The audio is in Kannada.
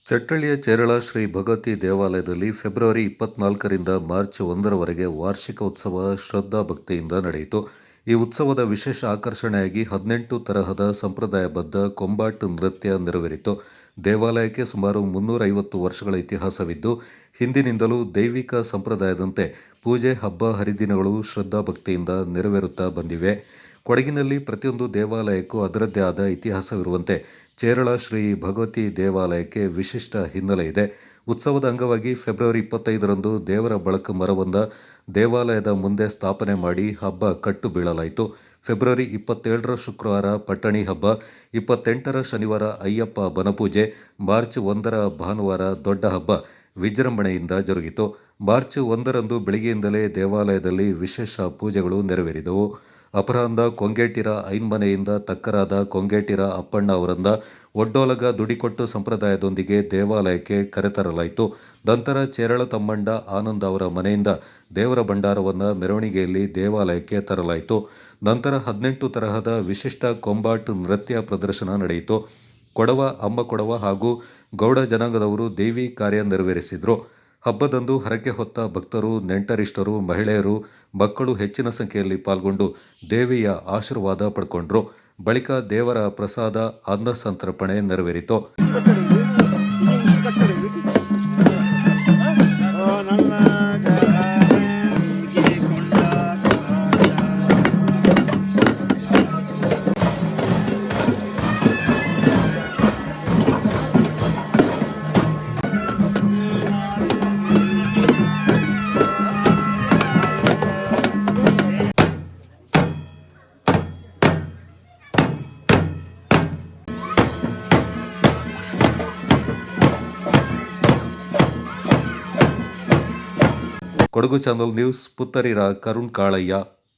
ಚಟ್ಟಳ್ಳಿಯ ಚೇರಳ ಶ್ರೀ ಭಗವತಿ ದೇವಾಲಯದಲ್ಲಿ ಫೆಬ್ರವರಿ 24ರಿಂದ ಮಾರ್ಚ್ 1ರವರೆಗೆ ವಾರ್ಷಿಕ ಉತ್ಸವ ಶ್ರದ್ಧಾ ಭಕ್ತಿಯಿಂದ ನಡೆಯಿತು. ಈ ಉತ್ಸವದ ವಿಶೇಷ ಆಕರ್ಷಣೆಯಾಗಿ 18 ತರಹದ ಸಂಪ್ರದಾಯಬದ್ಧ ಕೊಂಬಾಟು ನೃತ್ಯ ನೆರವೇರಿತು. ದೇವಾಲಯಕ್ಕೆ ಸುಮಾರು 350 ವರ್ಷಗಳ ಇತಿಹಾಸವಿದ್ದು, ಹಿಂದಿನಿಂದಲೂ ದೈವಿಕ ಸಂಪ್ರದಾಯದಂತೆ ಪೂಜೆ, ಹಬ್ಬ ಹರಿದಿನಗಳು ಶ್ರದ್ಧಾ ಭಕ್ತಿಯಿಂದ ನೆರವೇರುತ್ತಾ ಬಂದಿವೆ. ಕೊಡಗಿನಲ್ಲಿ ಪ್ರತಿಯೊಂದು ದೇವಾಲಯಕ್ಕೂ ಅದರದ್ದೇ ಆದ ಇತಿಹಾಸವಿರುವಂತೆ ಚೇರಳ ಶ್ರೀ ಭಗವತಿ ದೇವಾಲಯಕ್ಕೆ ವಿಶಿಷ್ಟ ಹಿನ್ನೆಲೆ ಇದೆ. ಉತ್ಸವದ ಅಂಗವಾಗಿ ಫೆಬ್ರವರಿ 25ರಂದು ದೇವರ ಬಳಕ ಮರವೊಂದ ದೇವಾಲಯದ ಮುಂದೆ ಸ್ಥಾಪನೆ ಮಾಡಿ ಹಬ್ಬ ಕಟ್ಟು ಬೀಳಲಾಯಿತು. ಫೆಬ್ರವರಿ 27ರ ಶುಕ್ರವಾರ ಪಟ್ಟಣಿ ಹಬ್ಬ, 28ರ ಶನಿವಾರ ಅಯ್ಯಪ್ಪ ಬನಪೂಜೆ, ಮಾರ್ಚ್ 1ರ ಭಾನುವಾರ ದೊಡ್ಡ ಹಬ್ಬ ವಿಜೃಂಭಣೆಯಿಂದ ಜರುಗಿತು. ಮಾರ್ಚ್ 1ರಂದು ಬೆಳಗ್ಗೆಯಿಂದಲೇ ದೇವಾಲಯದಲ್ಲಿ ವಿಶೇಷ ಪೂಜೆಗಳು ನೆರವೇರಿದವು. ಅಪರಾಹ್ನ ಕೊಂಗೇಟಿರ ಐನ್ಮನೆಯಿಂದ ತಕ್ಕರಾದ ಕೊಂಗೇಟಿರ ಅಪ್ಪಣ್ಣ ಅವರನ್ನ ಒಡ್ಡೋಲಗ ದುಡಿಕೊಟ್ಟು ಸಂಪ್ರದಾಯದೊಂದಿಗೆ ದೇವಾಲಯಕ್ಕೆ ಕರೆತರಲಾಯಿತು. ನಂತರ ಚೇರಳ ತಮ್ಮಣ್ಣ ಆನಂದ್ ಅವರ ಮನೆಯಿಂದ ದೇವರ ಭಂಡಾರವನ್ನು ಮೆರವಣಿಗೆಯಲ್ಲಿ ದೇವಾಲಯಕ್ಕೆ ತರಲಾಯಿತು. ನಂತರ 18 ತರಹದ ವಿಶಿಷ್ಟ ಕೊಂಬಾಟು ನೃತ್ಯ ಪ್ರದರ್ಶನ ನಡೆಯಿತು. ಕೊಡವ, ಅಮ್ಮ ಕೊಡವ ಹಾಗೂ ಗೌಡ ಜನಾಂಗದವರು ದೇವಿ ಕಾರ್ಯ ನೆರವೇರಿಸಿದರು. ಹಬ್ಬದಂದು ಹರಕೆ ಹೊತ್ತ ಭಕ್ತರು, ನೆಂಟರಿಷ್ಟರು, ಮಹಿಳೆಯರು, ಮಕ್ಕಳು ಹೆಚ್ಚಿನ ಸಂಖ್ಯೆಯಲ್ಲಿ ಪಾಲ್ಗೊಂಡು ದೇವಿಯ ಆಶೀರ್ವಾದ ಪಡ್ಕೊಂಡ್ರು. ಬಳಿಕ ದೇವರ ಪ್ರಸಾದ ಅನ್ನ ಸಂತರ್ಪಣೆ ನೆರವೇರಿತು. Kodagu channel news, Puttarira Karun Kalayya.